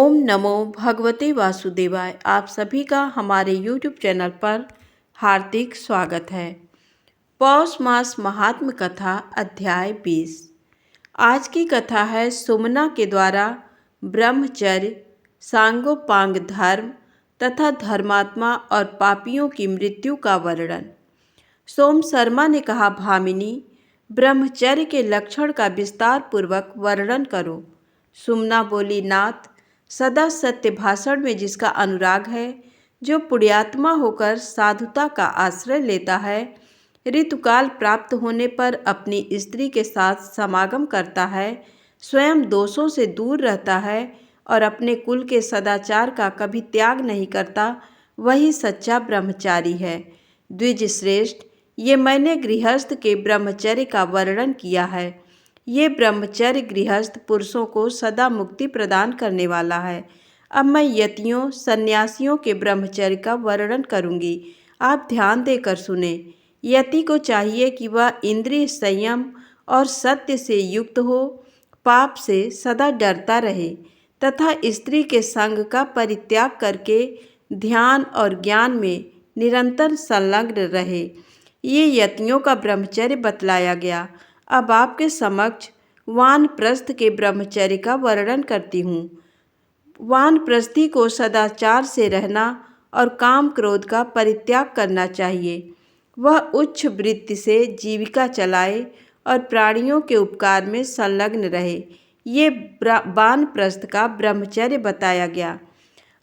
ओम नमो भगवते वासुदेवाय। आप सभी का हमारे YouTube चैनल पर हार्दिक स्वागत है। पौष मास महात्म कथा अध्याय 20। आज की कथा है सुमना के द्वारा ब्रह्मचर्य, सांगोपांग धर्म तथा धर्मात्मा और पापियों की मृत्यु का वर्णन। सोम शर्मा ने कहा, भामिनी, ब्रह्मचर्य के लक्षण का विस्तार पूर्वक वर्णन करो। सुमना बोली, नाथ, सदा सत्य भाषण में जिसका अनुराग है, जो पुण्यात्मा होकर साधुता का आश्रय लेता है, ऋतुकाल प्राप्त होने पर अपनी स्त्री के साथ समागम करता है, स्वयं दोषों से दूर रहता है और अपने कुल के सदाचार का कभी त्याग नहीं करता, वही सच्चा ब्रह्मचारी है। द्विज श्रेष्ठ, ये मैंने गृहस्थ के ब्रह्मचर्य का वर्णन किया है। ये ब्रह्मचर्य गृहस्थ पुरुषों को सदा मुक्ति प्रदान करने वाला है। अब मैं यतियों, सन्यासियों के ब्रह्मचर्य का वर्णन करूंगी। आप ध्यान देकर सुने। यति को चाहिए कि वह इंद्रिय संयम और सत्य से युक्त हो, पाप से सदा डरता रहे तथा स्त्री के संग का परित्याग करके ध्यान और ज्ञान में निरंतर संलग्न रहे। ये यतियों का ब्रह्मचर्य बतलाया गया। अब आपके समक्ष वानप्रस्थ के ब्रह्मचर्य का वर्णन करती हूँ। वानप्रस्थी को सदाचार से रहना और काम क्रोध का परित्याग करना चाहिए। वह उच्च वृत्ति से जीविका चलाए और प्राणियों के उपकार में संलग्न रहे। ये वानप्रस्थ का ब्रह्मचर्य बताया गया।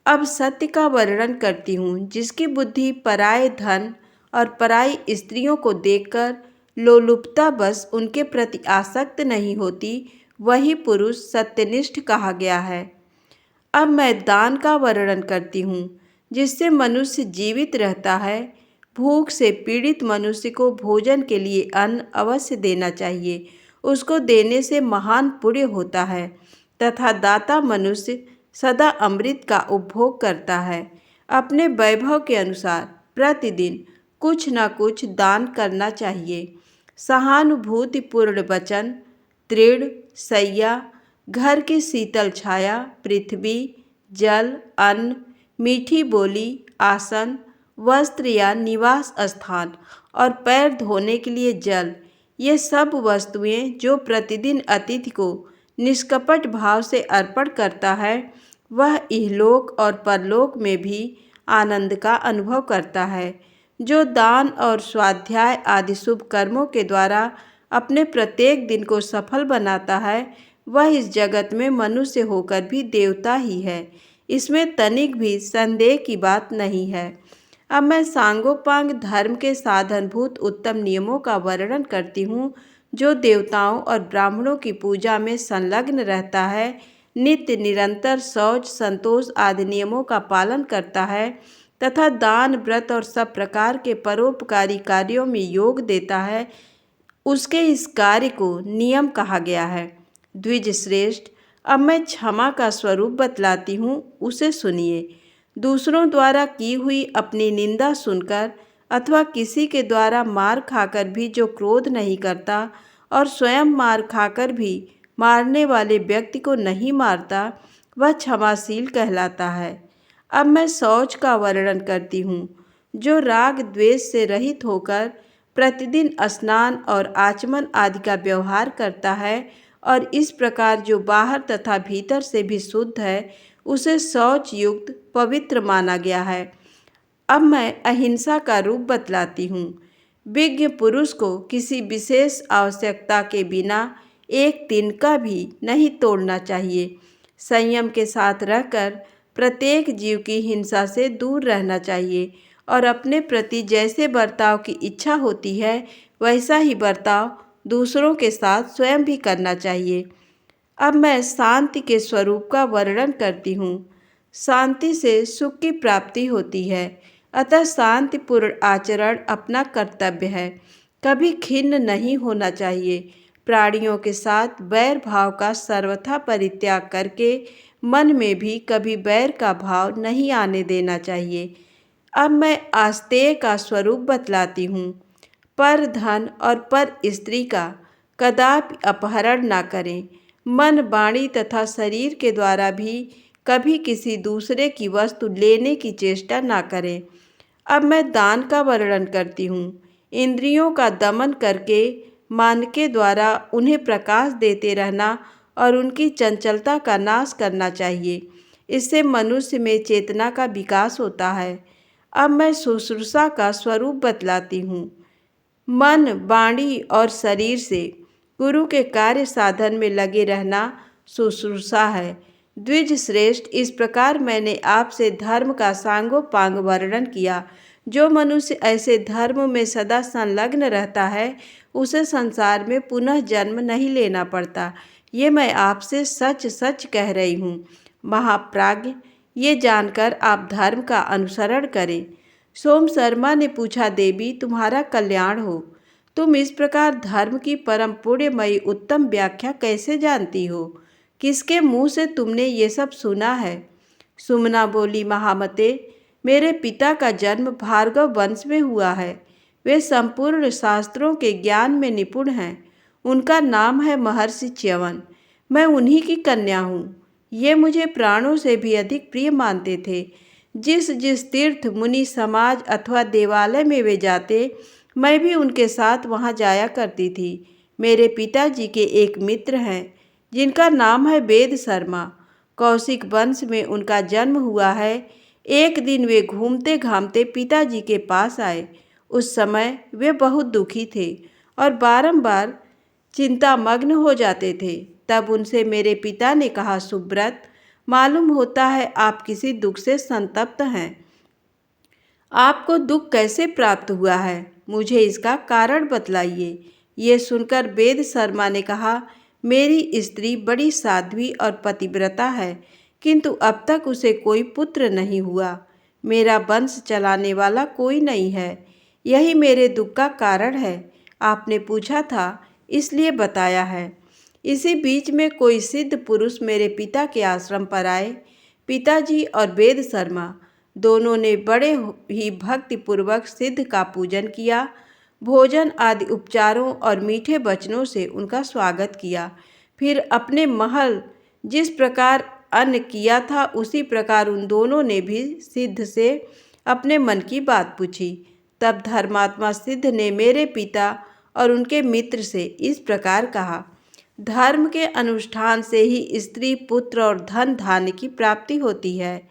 अब सत्य का वर्णन करती हूँ। जिसकी बुद्धि पराये धन और पराई स्त्रियों को देखकर लोलुपता बस उनके प्रति आसक्त नहीं होती, वही पुरुष सत्यनिष्ठ कहा गया है। अब मैं दान का वर्णन करती हूँ। जिससे मनुष्य जीवित रहता है, भूख से पीड़ित मनुष्य को भोजन के लिए अन्न अवश्य देना चाहिए। उसको देने से महान पुण्य होता है तथा दाता मनुष्य सदा अमृत का उपभोग करता है। अपने वैभव के अनुसार प्रतिदिन कुछ न कुछ दान करना चाहिए। सहानुभूतिपूर्ण वचन, दृढ़ सैया, घर की शीतल छाया, पृथ्वी, जल, अन्न, मीठी बोली, आसन, वस्त्र या निवास स्थान और पैर धोने के लिए जल, ये सब वस्तुएं जो प्रतिदिन अतिथि को निष्कपट भाव से अर्पण करता है, वह इहलोक और परलोक में भी आनंद का अनुभव करता है। जो दान और स्वाध्याय आदि शुभ कर्मों के द्वारा अपने प्रत्येक दिन को सफल बनाता है, वह इस जगत में मनुष्य होकर भी देवता ही है। इसमें तनिक भी संदेह की बात नहीं है। अब मैं सांगोपांग धर्म के साधनभूत उत्तम नियमों का वर्णन करती हूँ। जो देवताओं और ब्राह्मणों की पूजा में संलग्न रहता है, नित्य निरंतर शौच, संतोष आदि नियमों का पालन करता है तथा दान, व्रत और सब प्रकार के परोपकारी कार्यों में योग देता है, उसके इस कार्य को नियम कहा गया है। द्विज श्रेष्ठ, अब मैं क्षमा का स्वरूप बतलाती हूँ, उसे सुनिए। दूसरों द्वारा की हुई अपनी निंदा सुनकर अथवा किसी के द्वारा मार खाकर भी जो क्रोध नहीं करता और स्वयं मार खाकर भी मारने वाले व्यक्ति को नहीं मारता, वह क्षमाशील कहलाता है। अब मैं शौच का वर्णन करती हूँ। जो राग द्वेष से रहित होकर प्रतिदिन स्नान और आचमन आदि का व्यवहार करता है और इस प्रकार जो बाहर तथा भीतर से भी शुद्ध है, उसे शौच युक्त पवित्र माना गया है। अब मैं अहिंसा का रूप बतलाती हूँ। विज्ञ पुरुष को किसी विशेष आवश्यकता के बिना एक तिनका भी नहीं तोड़ना चाहिए। संयम के साथ रहकर प्रत्येक जीव की हिंसा से दूर रहना चाहिए और अपने प्रति जैसे बर्ताव की इच्छा होती है, वैसा ही बर्ताव दूसरों के साथ स्वयं भी करना चाहिए। अब मैं शांति के स्वरूप का वर्णन करती हूँ। शांति से सुख की प्राप्ति होती है, अतः शांतिपूर्ण आचरण अपना कर्तव्य है। कभी खिन्न नहीं होना चाहिए। प्राणियों के साथ वैर भाव का सर्वथा परित्याग करके मन में भी कभी बैर का भाव नहीं आने देना चाहिए। अब मैं आस्तेय का स्वरूप बतलाती हूँ। पर धन और पर स्त्री का कदापि अपहरण ना करें। मन, वाणी तथा शरीर के द्वारा भी कभी किसी दूसरे की वस्तु लेने की चेष्टा ना करें। अब मैं दान का वर्णन करती हूँ। इंद्रियों का दमन करके मन के द्वारा उन्हें प्रकाश देते रहना और उनकी चंचलता का नाश करना चाहिए। इससे मनुष्य में चेतना का विकास होता है। अब मैं शुश्रूषा का स्वरूप बतलाती हूँ। मन, वाणी और शरीर से गुरु के कार्य साधन में लगे रहना शुश्रूषा है। द्विज श्रेष्ठ, इस प्रकार मैंने आपसे धर्म का सांगोपांग वर्णन किया। जो मनुष्य ऐसे धर्म में सदा संलग्न रहता है, उसे संसार में पुनः जन्म नहीं लेना पड़ता। ये मैं आपसे सच सच कह रही हूँ। महाप्राज्ञ, ये जानकर आप धर्म का अनुसरण करें। सोम शर्मा ने पूछा, देवी तुम्हारा कल्याण हो। तुम इस प्रकार धर्म की परम पुण्यमयी उत्तम व्याख्या कैसे जानती हो? किसके मुंह से तुमने ये सब सुना है? सुमना बोली, महामते, मेरे पिता का जन्म भार्गव वंश में हुआ है। वे संपूर्ण शास्त्रों के ज्ञान में निपुण हैं। उनका नाम है महर्षि च्यवन। मैं उन्हीं की कन्या हूँ। ये मुझे प्राणों से भी अधिक प्रिय मानते थे। जिस जिस तीर्थ, मुनि समाज अथवा देवालय में वे जाते, मैं भी उनके साथ वहाँ जाया करती थी। मेरे पिताजी के एक मित्र हैं जिनका नाम है वेद शर्मा। कौशिक वंश में उनका जन्म हुआ है। एक दिन वे घूमते घामते पिताजी के पास आए। उस समय वे बहुत दुखी थे और बारंबार चिंतामग्न हो जाते थे। तब उनसे मेरे पिता ने कहा, सुब्रत, मालूम होता है आप किसी दुख से संतप्त हैं। आपको दुख कैसे प्राप्त हुआ है? मुझे इसका कारण बतलाइए। ये सुनकर वेद शर्मा ने कहा, मेरी स्त्री बड़ी साध्वी और पतिव्रता है, किंतु अब तक उसे कोई पुत्र नहीं हुआ। मेरा वंश चलाने वाला कोई नहीं है। यही मेरे दुख का कारण है। आपने पूछा था, इसलिए बताया है। इसी बीच में कोई सिद्ध पुरुष मेरे पिता के आश्रम पर आए। पिताजी और वेद शर्मा दोनों ने बड़े ही भक्तिपूर्वक सिद्ध का पूजन किया। भोजन आदि उपचारों और मीठे वचनों से उनका स्वागत किया। फिर अपने महल जिस प्रकार अन्न किया था, उसी प्रकार उन दोनों ने भी सिद्ध से अपने मन की बात पूछी। तब धर्मात्मा सिद्ध ने मेरे पिता और उनके मित्र से इस प्रकार कहा, धर्म के अनुष्ठान से ही स्त्री, पुत्र और धन धान्य की प्राप्ति होती है।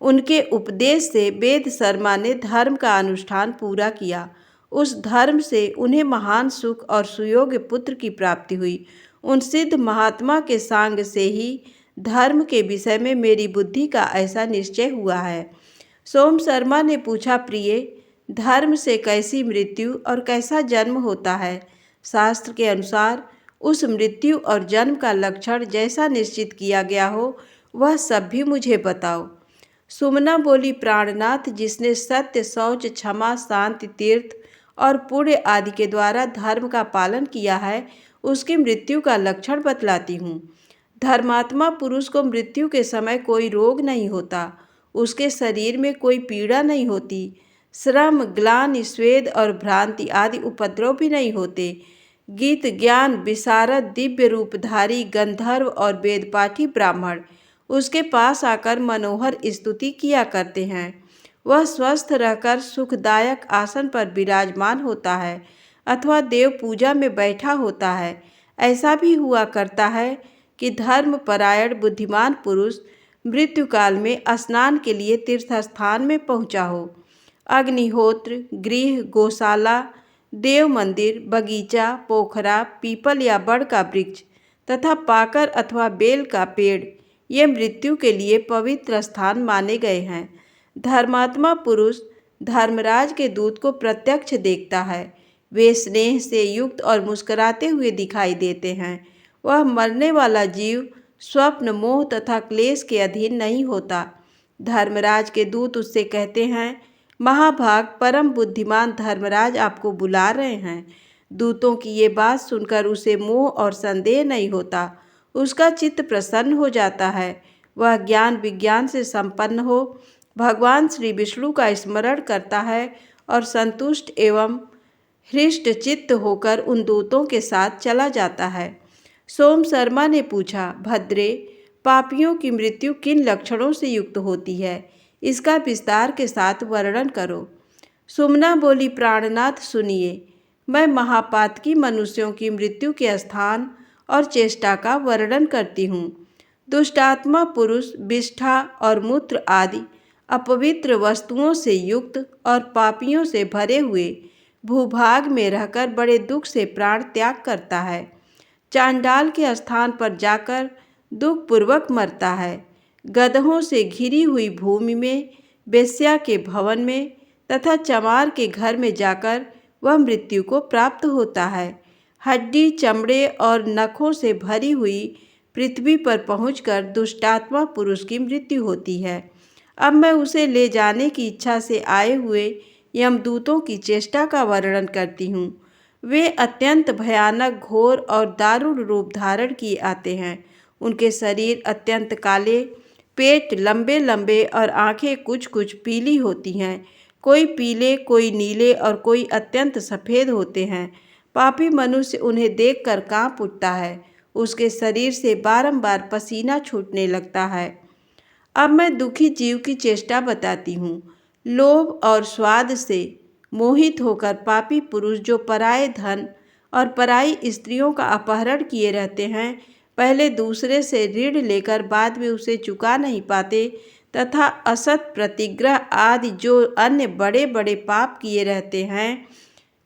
उनके उपदेश से वेद शर्मा ने धर्म का अनुष्ठान पूरा किया। उस धर्म से उन्हें महान सुख और सुयोग्य पुत्र की प्राप्ति हुई। उन सिद्ध महात्मा के सांग से ही धर्म के विषय में मेरी बुद्धि का ऐसा निश्चय हुआ है। सोम शर्मा ने पूछा, प्रिय, धर्म से कैसी मृत्यु और कैसा जन्म होता है? शास्त्र के अनुसार उस मृत्यु और जन्म का लक्षण जैसा निश्चित किया गया हो, वह सब भी मुझे बताओ। सुमना बोली, प्राणनाथ, जिसने सत्य, शौच, क्षमा, शांति, तीर्थ और पुण्य आदि के द्वारा धर्म का पालन किया है, उसकी मृत्यु का लक्षण बतलाती हूँ। धर्मात्मा पुरुष को मृत्यु के समय कोई रोग नहीं होता। उसके शरीर में कोई पीड़ा नहीं होती। श्रम, ग्लानि, स्वेद और भ्रांति आदि उपद्रव भी नहीं होते। गीत, ज्ञान, विशारद, दिव्य रूपधारी गंधर्व और वेदपाठी ब्राह्मण उसके पास आकर मनोहर स्तुति किया करते हैं। वह स्वस्थ रहकर सुखदायक आसन पर विराजमान होता है अथवा देव पूजा में बैठा होता है। ऐसा भी हुआ करता है कि धर्मपरायण बुद्धिमान पुरुष मृत्युकाल में स्नान के लिए तीर्थस्थान में पहुंचा हो। अग्निहोत्र, गृह, गौशाला, देव मंदिर, बगीचा, पोखरा, पीपल या बड़ का वृक्ष तथा पाकर अथवा बेल का पेड़ ये मृत्यु के लिए पवित्र स्थान माने गए हैं। धर्मात्मा पुरुष धर्मराज के दूत को प्रत्यक्ष देखता है। वे स्नेह से युक्त और मुस्कुराते हुए दिखाई देते हैं। वह मरने वाला जीव स्वप्न, मोह तथा क्लेश के अधीन नहीं होता। धर्मराज के दूत उससे कहते हैं, महाभाग, परम बुद्धिमान धर्मराज आपको बुला रहे हैं। दूतों की ये बात सुनकर उसे मोह और संदेह नहीं होता। उसका चित्त प्रसन्न हो जाता है। वह ज्ञान विज्ञान से संपन्न हो भगवान श्री विष्णु का स्मरण करता है और संतुष्ट एवं हृष्ट चित्त होकर उन दूतों के साथ चला जाता है। सोम शर्मा ने पूछा, भद्रे, पापियों की मृत्यु किन लक्षणों से युक्त होती है, इसका विस्तार के साथ वर्णन करो। सुमना बोली, प्राणनाथ सुनिए, मैं महापातकी मनुष्यों की मृत्यु के स्थान और चेष्टा का वर्णन करती हूँ। दुष्टात्मा पुरुष विष्ठा और मूत्र आदि अपवित्र वस्तुओं से युक्त और पापियों से भरे हुए भूभाग में रहकर बड़े दुख से प्राण त्याग करता है। चांडाल के स्थान पर जाकर दुखपूर्वक मरता है। गदहों से घिरी हुई भूमि में, वेश्या के भवन में तथा चमार के घर में जाकर वह मृत्यु को प्राप्त होता है। हड्डी, चमड़े और नखों से भरी हुई पृथ्वी पर पहुंचकर दुष्टात्मा पुरुष की मृत्यु होती है। अब मैं उसे ले जाने की इच्छा से आए हुए यमदूतों की चेष्टा का वर्णन करती हूँ। वे अत्यंत भयानक, घोर और दारुण रूप धारण किए आते हैं। उनके शरीर अत्यंत काले, पेट लंबे लंबे और आंखें कुछ कुछ पीली होती हैं। कोई पीले, कोई नीले और कोई अत्यंत सफ़ेद होते हैं। पापी मनुष्य उन्हें देखकर कांप उठता है। उसके शरीर से बारंबार पसीना छूटने लगता है। अब मैं दुखी जीव की चेष्टा बताती हूँ। लोभ और स्वाद से मोहित होकर पापी पुरुष जो पराये धन और पराई स्त्रियों का अपहरण किए रहते हैं, पहले दूसरे से ऋण लेकर बाद में उसे चुका नहीं पाते तथा असत प्रतिग्रह आदि जो अन्य बड़े बड़े पाप किए रहते हैं,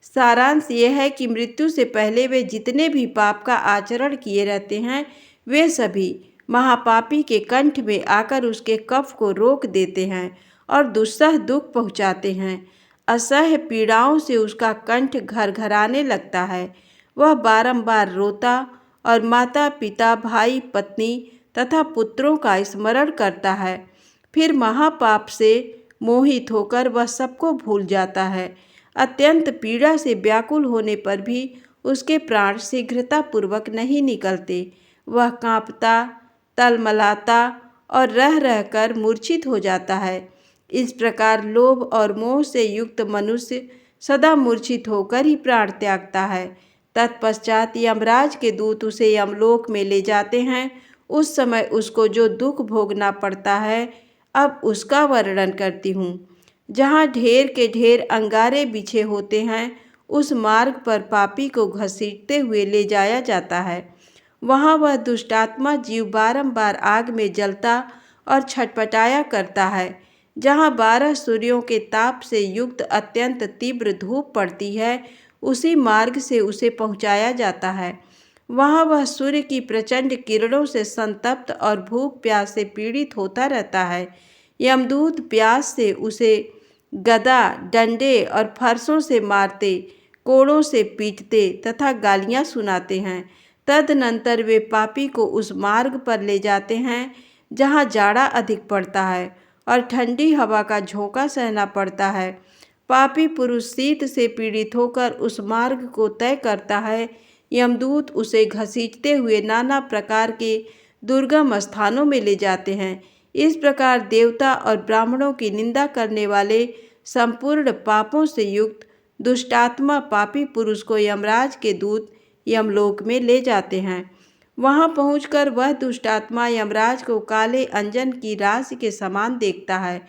सारांश यह है कि मृत्यु से पहले वे जितने भी पाप का आचरण किए रहते हैं, वे सभी महापापी के कंठ में आकर उसके कफ को रोक देते हैं और दुस्सह दुख पहुँचाते हैं। असह्य पीड़ाओं से उसका कंठ घरघराने लगता है। वह बारंबार रोता और माता पिता, भाई पत्नी तथा पुत्रों का स्मरण करता है। फिर महापाप से मोहित होकर वह सबको भूल जाता है। अत्यंत पीड़ा से व्याकुल होने पर भी उसके प्राण शीघ्रतापूर्वक नहीं निकलते। वह कांपता, तलमलाता और रह रहकर मूर्छित हो जाता है। इस प्रकार लोभ और मोह से युक्त मनुष्य सदा मूर्छित होकर ही प्राण त्यागता है। तत्पश्चात यमराज के दूत उसे यमलोक में ले जाते हैं। उस समय उसको जो दुख भोगना पड़ता है, अब उसका वर्णन करती हूँ। जहाँ ढेर के ढेर अंगारे बिछे होते हैं, उस मार्ग पर पापी को घसीटते हुए ले जाया जाता है। वहाँ वह दुष्टात्मा जीव बारंबार आग में जलता और छटपटाया करता है। जहाँ 12 सूर्यों के ताप से युक्त अत्यंत तीव्र धूप पड़ती है, उसी मार्ग से उसे पहुँचाया जाता है। वहाँ वह सूर्य की प्रचंड किरणों से संतप्त और भूख प्यास से पीड़ित होता रहता है। यमदूत प्यास से उसे गदा, डंडे और फरसों से मारते, कोड़ों से पीटते तथा गालियाँ सुनाते हैं। तदनंतर वे पापी को उस मार्ग पर ले जाते हैं जहाँ जाड़ा अधिक पड़ता है और ठंडी हवा का झोंका सहना पड़ता है। पापी पुरुष शीत से पीड़ित होकर उस मार्ग को तय करता है। यमदूत उसे घसीटते हुए नाना प्रकार के दुर्गम स्थानों में ले जाते हैं। इस प्रकार देवता और ब्राह्मणों की निंदा करने वाले संपूर्ण पापों से युक्त दुष्टात्मा पापी पुरुष को यमराज के दूत यमलोक में ले जाते हैं। वहां पहुंचकर वह दुष्टात्मा यमराज को काले अंजन की राशि के समान देखता है।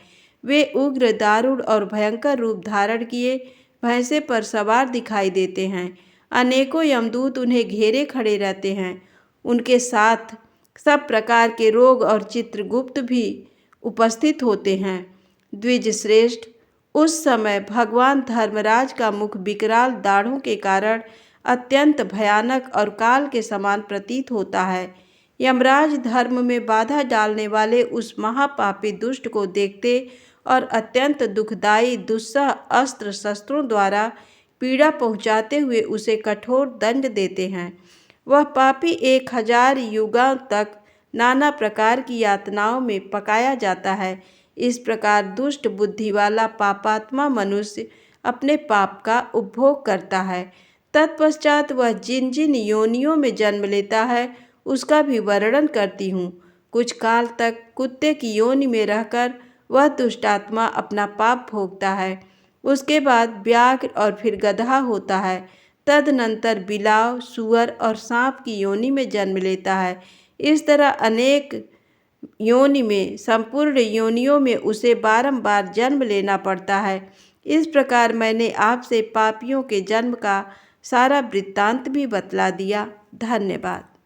वे उग्र, दारुण और भयंकर रूप धारण किए भैंसे पर सवार दिखाई देते हैं। अनेकों यमदूत उन्हें घेरे खड़े रहते हैं। उनके साथ सब प्रकार के रोग और चित्रगुप्त भी उपस्थित होते हैं। द्विज श्रेष्ठ, उस समय भगवान धर्मराज का मुख विकराल दाढ़ों के कारण अत्यंत भयानक और काल के समान प्रतीत होता है। यमराज धर्म में बाधा डालने वाले उस महापापी दुष्ट को देखते और अत्यंत दुखदायी दुस्सह अस्त्र शस्त्रों द्वारा पीड़ा पहुँचाते हुए उसे कठोर दंड देते हैं। वह पापी 1000 युगों तक नाना प्रकार की यातनाओं में पकाया जाता है। इस प्रकार दुष्ट बुद्धि वाला पापात्मा मनुष्य अपने पाप का उपभोग करता है। तत्पश्चात वह जिन जिन योनियों में जन्म लेता है, उसका भी वर्णन करती हूँ। कुछ काल तक कुत्ते की योनि में रहकर वह दुष्टात्मा अपना पाप भोगता है। उसके बाद व्याघ्र और फिर गदहा होता है। तदनंतर बिलाव, सूअर और सांप की योनि में जन्म लेता है। इस तरह अनेक योनि में, संपूर्ण योनियों में उसे बारंबार जन्म लेना पड़ता है। इस प्रकार मैंने आपसे पापियों के जन्म का सारा वृत्तांत भी बतला दिया। धन्यवाद।